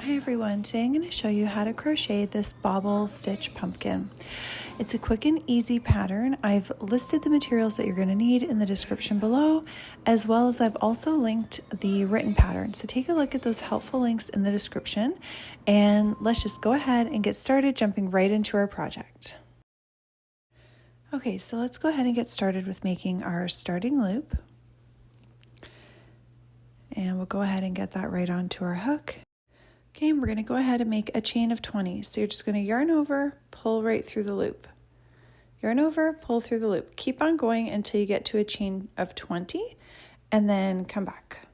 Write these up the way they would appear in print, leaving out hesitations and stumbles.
Hi everyone, today I'm going to show you how to crochet this bobble stitch pumpkin. It's a quick and easy pattern. I've listed the materials that you're going to need in the description below, as well as I've also linked the written pattern. So take a look at those helpful links in the description, and let's just go ahead and get started jumping right into our project. Okay, so let's go ahead and get started with making our starting loop. And we'll go ahead and get that right onto our hook. Okay, and we're going to go ahead and make a chain of 20. So you're just going to yarn over, pull right through the loop. Yarn over, pull through the loop. Keep on going until you get to a chain of 20 and then come back.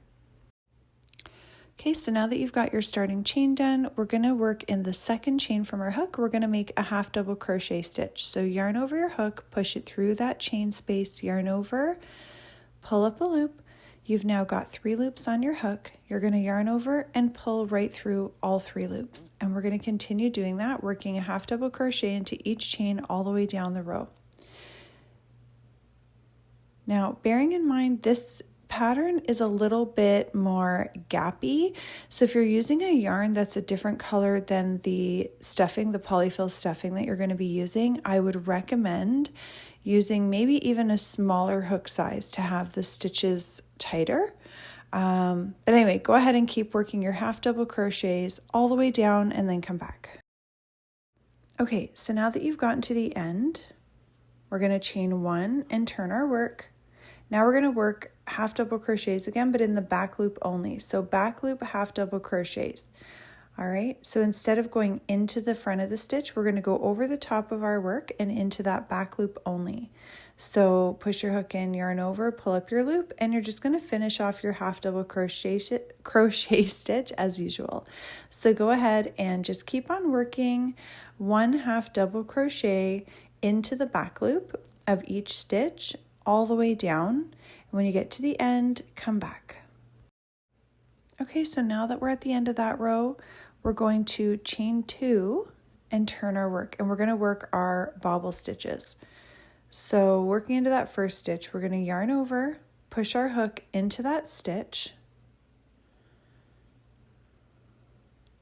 Okay, so now that you've got your starting chain done, we're going to work in the second chain from our hook. We're going to make a half double crochet stitch. So yarn over your hook, push it through that chain space, yarn over, pull up a loop. You've now got 3 loops on your hook. You're going to yarn over and pull right through all 3 loops. And we're going to continue doing that, working a half double crochet into each chain all the way down the row. Now, bearing in mind, this pattern is a little bit more gappy. So if you're using a yarn that's a different color than the stuffing, the polyfill stuffing that you're going to be using, I would recommend using maybe even a smaller hook size to have the stitches tighter. But anyway, go ahead and keep working your half double crochets all the way down and then come back. Okay, so now that you've gotten to the end, we're going to chain 1 and turn our work. Now we're going to work half double crochets again, but in the back loop only. So back loop, half double crochets. All right, so instead of going into the front of the stitch, we're going to go over the top of our work and into that back loop only. So push your hook in, yarn over, pull up your loop, and you're just going to finish off your half double crochet stitch as usual. So go ahead and just keep on working 1 half double crochet into the back loop of each stitch all the way down. And when you get to the end, come back. Okay, so now that we're at the end of that row, we're going to chain 2 and turn our work, and we're going to work our bobble stitches. So working into that first stitch, we're going to yarn over, push our hook into that stitch,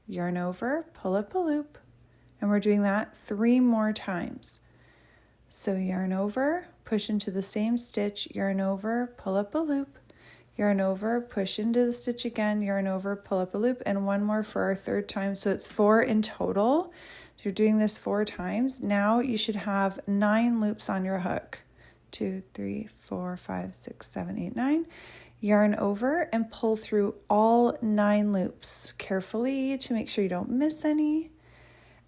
yarn over, pull up a loop, and we're doing that 3 more times. So yarn over, push into the same stitch, yarn over, pull up a loop, yarn over, push into the stitch again, yarn over, pull up a loop, and 1 more for our 3rd time. So it's 4 in total. So you're doing this 4 times. Now you should have 9 loops on your hook. 2, 3, 4, 5, 6, 7, 8, 9. Yarn over and pull through all 9 loops carefully to make sure you don't miss any.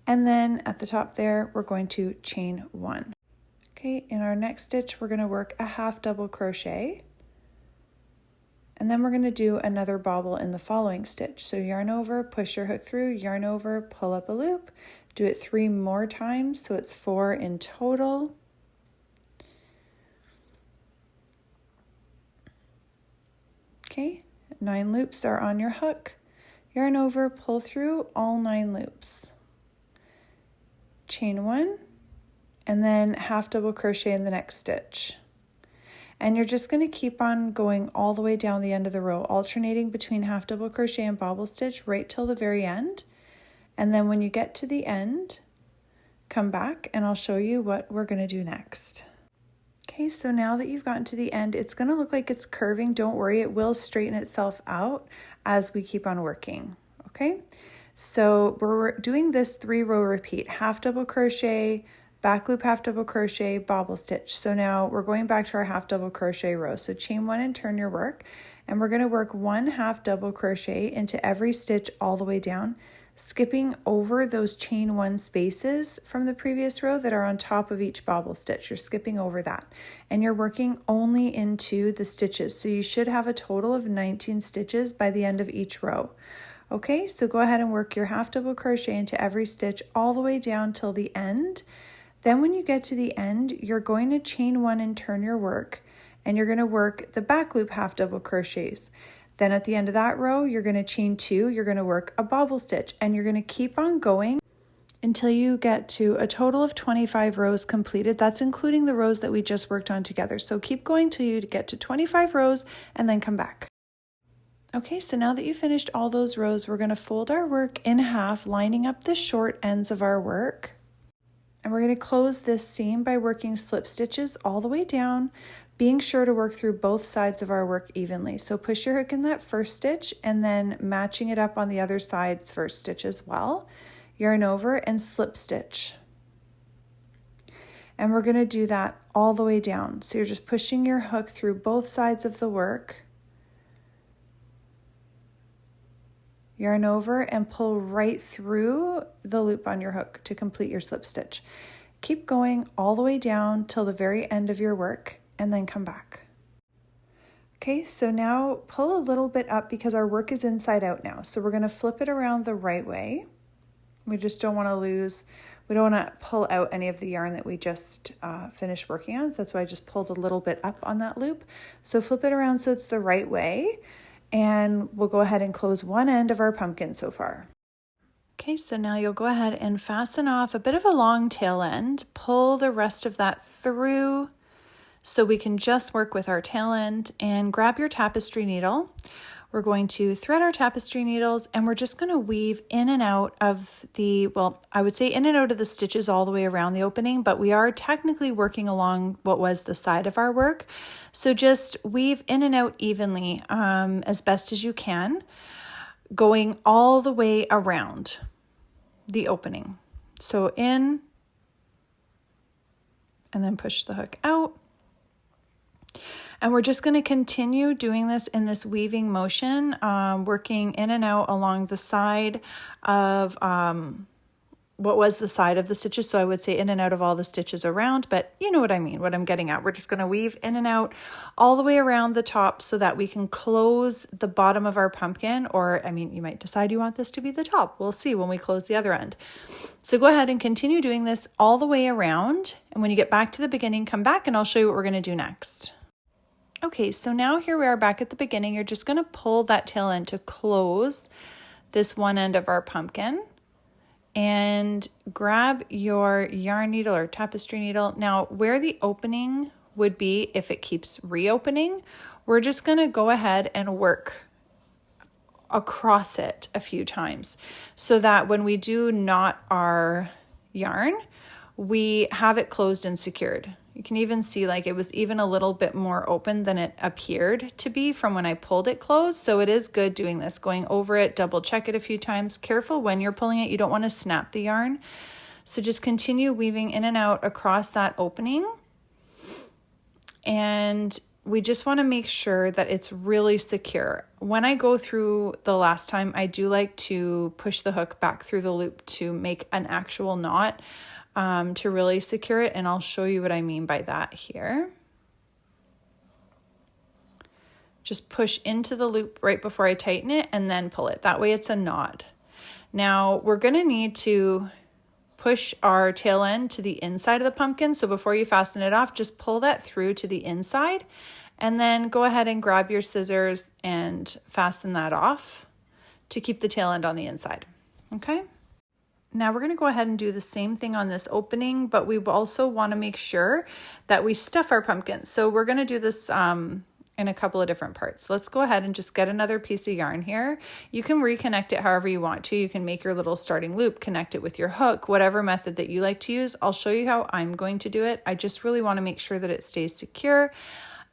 And then at the top there, we're going to chain 1. Okay, in our next stitch, we're going to work a half double crochet. And then we're going to do another bobble in the following stitch. So yarn over, push your hook through, yarn over, pull up a loop, do it 3 more times, so it's 4 in total. Okay, 9 loops are on your hook. Yarn over, pull through all 9 loops. Chain 1, and then half double crochet in the next stitch. And you're just going to keep on going all the way down the end of the row, alternating between half double crochet and bobble stitch right till the very end. And then when you get to the end, come back and I'll show you what we're going to do next. Okay, so now that you've gotten to the end, it's going to look like it's curving. Don't worry, it will straighten itself out as we keep on working. Okay, so we're doing this 3-row repeat, half double crochet, back loop, half double crochet, bobble stitch. So now we're going back to our half double crochet row. So chain 1 and turn your work, and we're going to work 1 half double crochet into every stitch all the way down, skipping over those chain 1 spaces from the previous row that are on top of each bobble stitch. You're skipping over that, and you're working only into the stitches. So you should have a total of 19 stitches by the end of each row. Okay, so go ahead and work your half double crochet into every stitch all the way down till the end. Then when you get to the end, you're going to chain 1 and turn your work, and you're going to work the back loop half double crochets. Then at the end of that row, you're going to chain 2, you're going to work a bobble stitch, and you're going to keep on going until you get to a total of 25 rows completed. That's including the rows that we just worked on together. So keep going till you get to 25 rows and then come back. Okay, so now that you finished all those rows, we're going to fold our work in half, lining up the short ends of our work. And we're going to close this seam by working slip stitches all the way down, being sure to work through both sides of our work evenly. So push your hook in that first stitch and then matching it up on the other side's first stitch as well. Yarn over and slip stitch. And we're going to do that all the way down. So you're just pushing your hook through both sides of the work. Yarn over and pull right through the loop on your hook to complete your slip stitch. Keep going all the way down till the very end of your work and then come back. Okay, so now pull a little bit up because our work is inside out now. So we're going to flip it around the right way. We just don't want to we don't want to pull out any of the yarn that we just finished working on. So that's why I just pulled a little bit up on that loop. So flip it around so it's the right way. And we'll go ahead and close one end of our pumpkin so far. Okay, so now you'll go ahead and fasten off a bit of a long tail end, pull the rest of that through so we can just work with our tail end, and grab your tapestry needle. We're going to thread our tapestry needles and we're just going to weave in and out of I would say in and out of the stitches all the way around the opening, but we are technically working along what was the side of our work. So just weave in and out evenly as best as you can, going all the way around the opening. So in and then push the hook out. And we're just going to continue doing this in this weaving motion, working in and out along the side of what was the side of the stitches. So I would say in and out of all the stitches around, but you know what I mean, what I'm getting at. We're just going to weave in and out all the way around the top so that we can close the bottom of our pumpkin, or I mean, you might decide you want this to be the top. We'll see when we close the other end. So go ahead and continue doing this all the way around. And when you get back to the beginning, come back and I'll show you what we're going to do next. Okay, so now here we are back at the beginning. You're just going to pull that tail end to close this one end of our pumpkin and grab your yarn needle or tapestry needle. Now, where the opening would be if it keeps reopening, we're just going to go ahead and work across it a few times so that when we do knot our yarn, we have it closed and secured. You can even see like it was even a little bit more open than it appeared to be from when I pulled it closed. So it is good doing this, going over it, double check it a few times. Careful when you're pulling it, you don't want to snap the yarn. So just continue weaving in and out across that opening. And we just want to make sure that it's really secure. When I go through the last time, I do like to push the hook back through the loop to make an actual knot. To really secure it, and I'll show you what I mean by that here. Just push into the loop right before I tighten it and then pull it. That way it's a knot. Now we're going to need to push our tail end to the inside of the pumpkin. So before you fasten it off, just pull that through to the inside and then go ahead and grab your scissors and fasten that off to keep the tail end on the inside. Okay. Now we're going to go ahead and do the same thing on this opening, but we also want to make sure that we stuff our pumpkins. So we're going to do this in a couple of different parts. Let's go ahead and just get another piece of yarn here. You can reconnect it however you want to. You can make your little starting loop, connect it with your hook, whatever method that you like to use. I'll show you how I'm going to do it. I just really want to make sure that it stays secure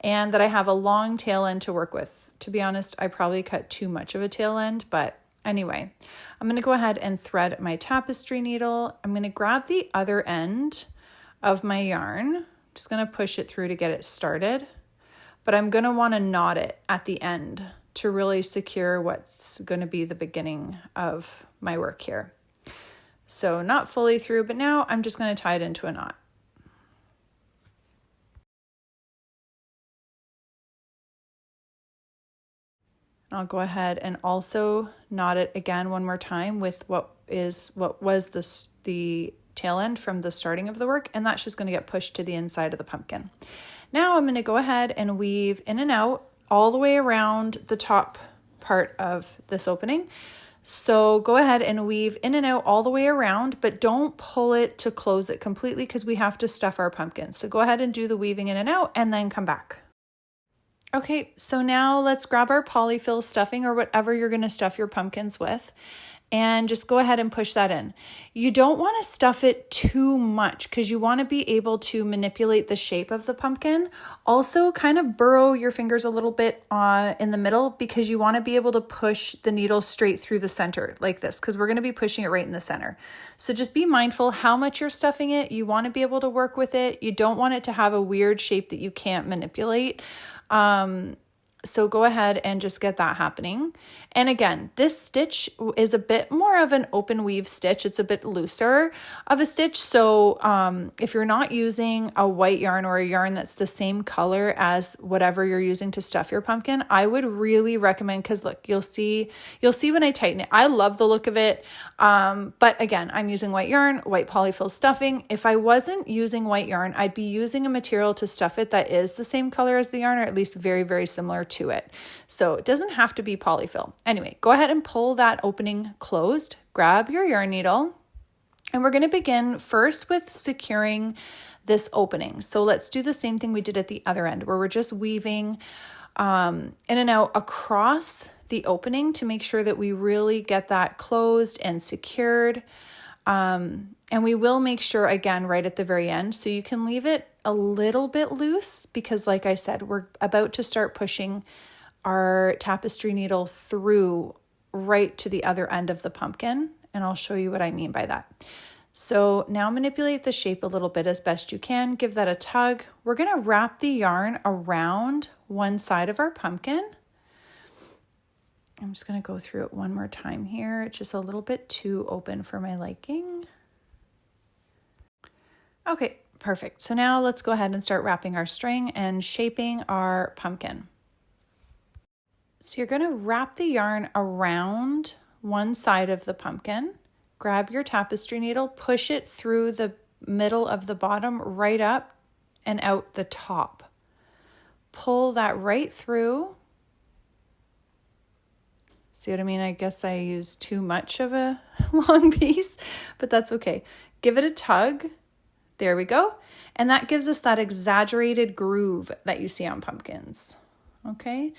and that I have a long tail end to work with. To be honest, I probably cut too much of a tail end, but anyway, I'm going to go ahead and thread my tapestry needle. I'm going to grab the other end of my yarn. I'm just going to push it through to get it started, but I'm going to want to knot it at the end to really secure what's going to be the beginning of my work here. So not fully through, but now I'm just going to tie it into a knot. I'll go ahead and also knot it again one more time with what was the tail end from the starting of the work, and that's just going to get pushed to the inside of the pumpkin. Now I'm going to go ahead and weave in and out all the way around the top part of this opening. So go ahead and weave in and out all the way around, but don't pull it to close it completely because we have to stuff our pumpkin. So go ahead and do the weaving in and out and then come back. Okay, so now let's grab our polyfill stuffing or whatever you're going to stuff your pumpkins with, and just go ahead and push that in. You don't want to stuff it too much because you want to be able to manipulate the shape of the pumpkin. Also, kind of burrow your fingers a little bit in the middle because you want to be able to push the needle straight through the center like this, because we're going to be pushing it right in the center. So just be mindful how much you're stuffing it. You want to be able to work with it. You don't want it to have a weird shape that you can't manipulate. So go ahead and just get that happening. And again, this stitch is a bit more of an open weave stitch. It's a bit looser of a stitch. So if you're not using a white yarn or a yarn that's the same color as whatever you're using to stuff your pumpkin, I would really recommend, because look, you'll see when I tighten it. I love the look of it. But again, I'm using white yarn, white polyfill stuffing. If I wasn't using white yarn, I'd be using a material to stuff it that is the same color as the yarn, or at least very, very similar to it. So it doesn't have to be polyfill. Anyway, go ahead and pull that opening closed, grab your yarn needle, and we're going to begin first with securing this opening. So let's do the same thing we did at the other end, where we're just weaving in and out across the opening to make sure that we really get that closed and secured. And we will make sure, again, right at the very end, so you can leave it a little bit loose because, like I said, we're about to start pushing our tapestry needle through right to the other end of the pumpkin. And I'll show you what I mean by that. So now manipulate the shape a little bit as best you can. Give that a tug. We're going to wrap the yarn around one side of our pumpkin. I'm just going to go through it one more time here. It's just a little bit too open for my liking. Okay, perfect. So now let's go ahead and start wrapping our string and shaping our pumpkin. So you're going to wrap the yarn around one side of the pumpkin. Grab your tapestry needle, push it through the middle of the bottom, right up and out the top. Pull that right through. See what I mean? I guess I used too much of a long piece, but that's okay. Give it a tug. There we go. And that gives us that exaggerated groove that you see on pumpkins. Okay.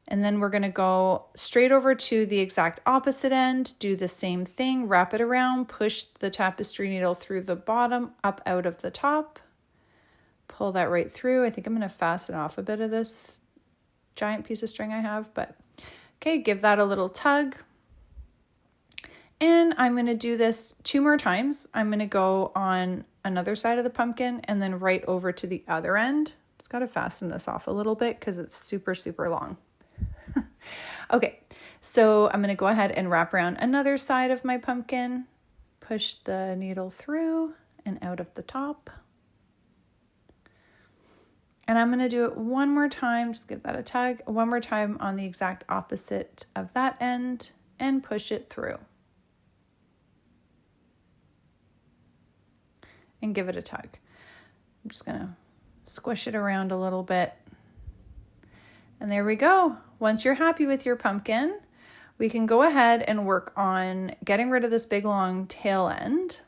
And then we're going to go straight over to the exact opposite end, do the same thing, wrap it around, push the tapestry needle through the bottom, up out of the top, pull that right through. I think I'm going to fasten off a bit of this giant piece of string I have, but okay, give that a little tug. And I'm going to do this 2 more times. I'm going to go on another side of the pumpkin and then right over to the other end. Just got to fasten this off a little bit because it's super, super long. Okay, so I'm going to go ahead and wrap around another side of my pumpkin, push the needle through and out of the top. And I'm going to do it one more time, just give that a tug, one more time on the exact opposite of that end and push it through. And give it a tug. I'm just going to squish it around a little bit. And there we go. Once you're happy with your pumpkin, we can go ahead and work on getting rid of this big long tail end.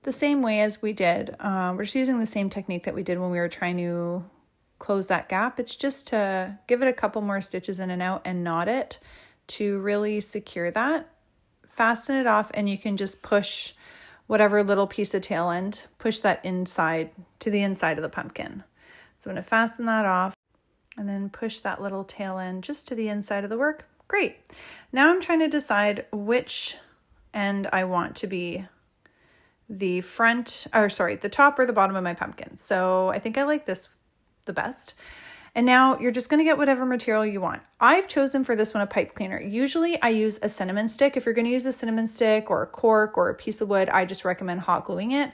The same way as we did. We're just using the same technique that we did when we were trying to close that gap. It's just to give it a couple more stitches in and out and knot it to really secure that. Fasten it off and you can just push whatever little piece of tail end, push that inside to the inside of the pumpkin. So I'm going to fasten that off and then push that little tail end just to the inside of the work. Great. Now I'm trying to decide which end I want to be the the top or the bottom of my pumpkin. So I think I like this the best. And now you're just going to get whatever material you want. I've chosen for this one a pipe cleaner. Usually I use a cinnamon stick. If you're going to use a cinnamon stick or a cork or a piece of wood, I just recommend hot gluing it.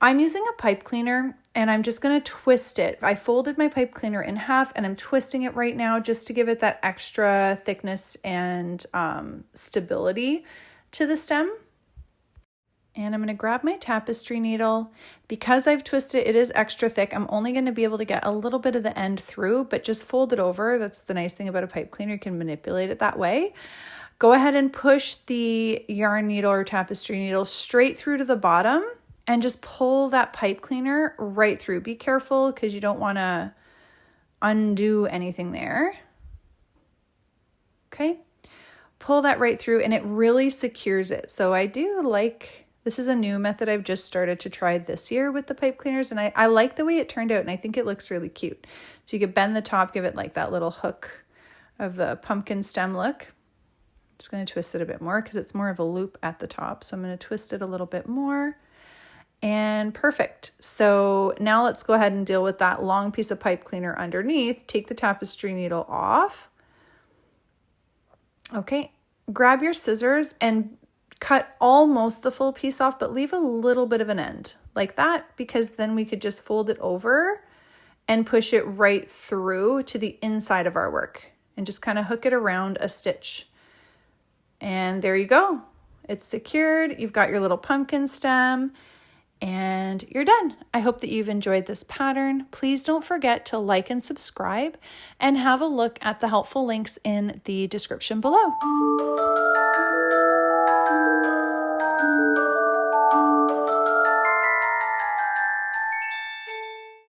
I'm using a pipe cleaner and I'm just going to twist it. I folded my pipe cleaner in half and I'm twisting it right now just to give it that extra thickness and stability to the stem. And I'm going to grab my tapestry needle. Because I've twisted it, it is extra thick. I'm only going to be able to get a little bit of the end through, but just fold it over. That's the nice thing about a pipe cleaner. You can manipulate it that way. Go ahead and push the yarn needle or tapestry needle straight through to the bottom and just pull that pipe cleaner right through. Be careful because you don't want to undo anything there. Okay, pull that right through and it really secures it. So I do like, this is a new method I've just started to try this year with the pipe cleaners, and I like the way it turned out, and I think it looks really cute. So you could bend the top, give it like that little hook of the pumpkin stem look. I'm just going to twist it a bit more because it's more of a loop at the top. So I'm going to twist it a little bit more. And perfect. So now let's go ahead and deal with that long piece of pipe cleaner underneath. Take the tapestry needle off. Okay, grab your scissors and cut almost the full piece off, but leave a little bit of an end like that, because then we could just fold it over and push it right through to the inside of our work and just kind of hook it around a stitch. And there you go. It's secured. You've got your little pumpkin stem and you're done. I hope that you've enjoyed this pattern. Please don't forget to like and subscribe and have a look at the helpful links in the description below.